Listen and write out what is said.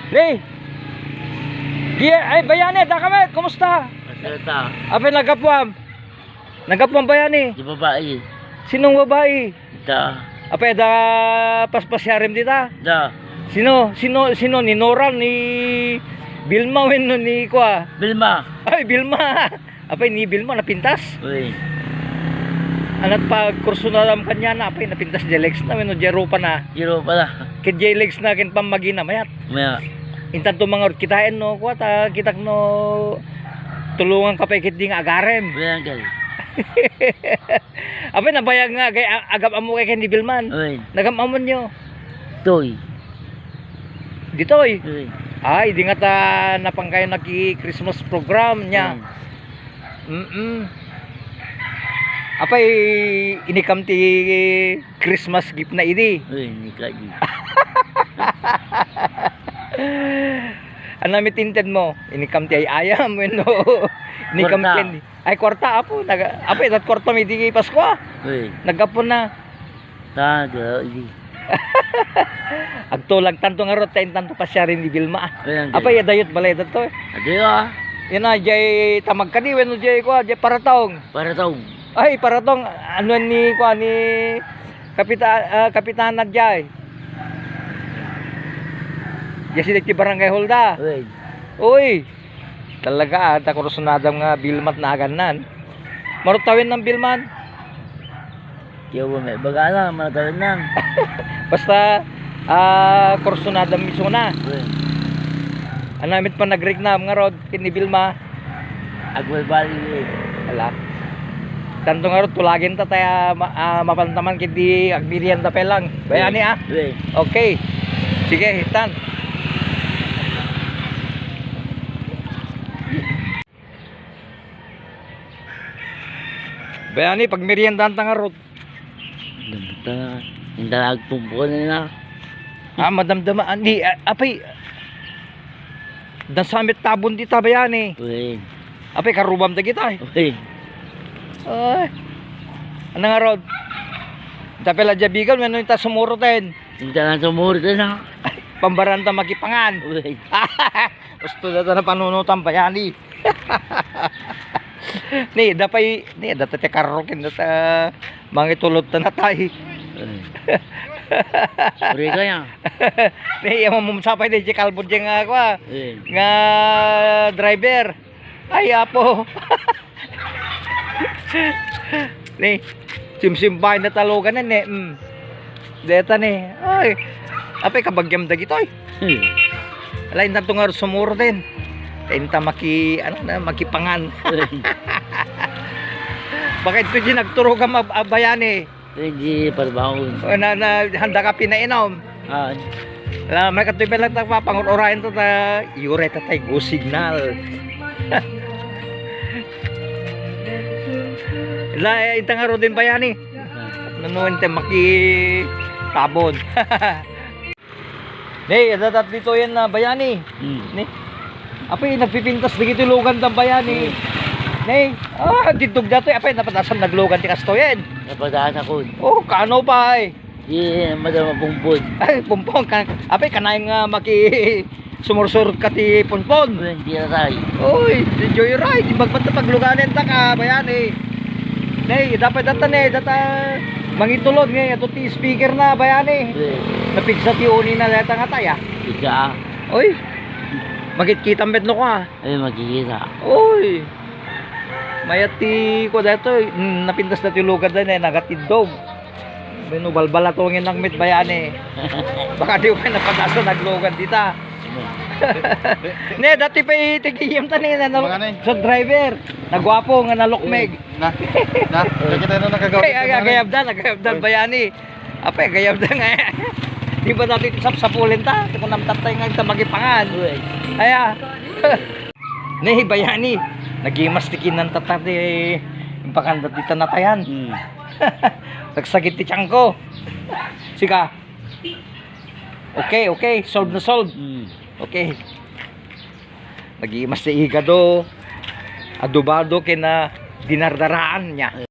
Hey, ay bayani, da kami, kumusta? Masalita. Apay nagapwam bayani. Di babae. Sinong babae? Da. Apay da paspasyarim dita. Da. Sino ni Noral ni Bilma wen ni kwa? Bilma. Ay Bilma. Apay ni Bilma napintas. Uy. Anat pa kurso na lang kanya na apay napintas Jelex na wen jero pa na. Giro pala. Kid Jelex na kin pamagina mayat. Maya. Intan to mga kitain no kwa ta kitak no tulungan ka pa kit ding agarem. Maya gal. Apay nabayag nga kay agap amo kay ni Bilman. Uy. Nagamamon nyo. Toy. Ditoy. Uy. Ay, di nga ta napangkayo naki-Christmas program niya. Apay inikam ti Christmas gift na idi. Uy, ni kaji. Ano mitinted mo? Inikam ti ay ayam no. Inikam Kwarta. ti ay kwarta apo apay dat kwarta mi di Pasko. Uy. Nagapon na. Taga. Uy. Agtulag tanto nga rot tayo tanto pa siya rin ni Bilma. Maya gal. Apay dayot balay dato. Ado ya. Yan na jay tamag kani wenno jay ko jay paratong. Para taong. Ay paratong ano ni ko ni kapitana jay. Jasi ti barangay Holda. Uy. Uy. Talaga ta kursunadam nga Bilmat na aganan. Marutawin ng Bilman. Kaya may bagala. Malatawin nang. Basta kursunadam misuna. Uy. Anamit pa nagregnam nga rod kini Bilma. Agway bali. Ala. Tanto nga rod tulagin ta taya mapantaman kiti agbirian ta pelang. Bayani ah. Uy. Okay. Sige, hitan. Bayani pag meriendahan ta nga rod. Damta. Hindi nagpumpo na na. Madamdama ani apay dan samit tabon di ta bayani. Uy. Apay karubam ta kita. Uy. Ay. Ano nga rod? Tapela jabigan men ta sumurutin. Hindi na sumuro na. Pambaranta makipangan. Uy. Gusto na ta na panunutan bayani. Ni dapay ni datate karokin data mangitulot ta na tay. Uri kaya. Ni amo mumsapay di kalbod nga ako nga driver. Ay apo. Ni simsimbay na talogan na ni. Deta ni. Ay. Apay kabagyam dagito ay. Alain tanto nga sumuro din. Tenta makipangan. Bakit ko di nagturo ka mabayani? Hindi parbaon. Na handa ka pinainom. Alam may katuloy lang pangunayan to ta yure ta tay go signal. La itang aro din bayani. Nanuan te maki tabon. Nei, dadat dito yan na bayani. Ni. Apay nagpipintas dito lugan ng bayani. Nei, ditog dato apay napadasan naglugan ti kastoyen. Napadaan ako. Oh, kano pa ay. Yeah, madama pumpon. Ay, pumpon ka. Apay kanay nga maki sumursur ka ti punpon. Hindi na tayo. Oy, enjoy ride. Magbanta pagluganen ta ka bayani. Nei, dapat data ne, data mangitulod nga ato ti speaker na bayani. Napigsa ti uni na leta nga taya. Ika. Oy. Magkikita medno ka. Ay, magkikita. Oy. Mayati ko dato napintas na ti lugar na nagatidog. Beno balbala tongin ng mit bayani. Baka di ko napadasa naglugan dita. Ne dati pa itigiyam ta ni na sa driver. Nagwapo nga nalukmeg. Na kita na nakagawa. Gayabdan bayani. Apay gayabdan nga. Di ba dati sapsapulin ta? Kung namtatay nga ta magipangan. Aya. Ne bayani. Nagimastikin ng tatati impakandat dito natayan. Nagsagit ti tiyang ko. Sika. Okay, solve na solve. Okay. Nagimas ti igado. Adobado kina dinardaraan niya.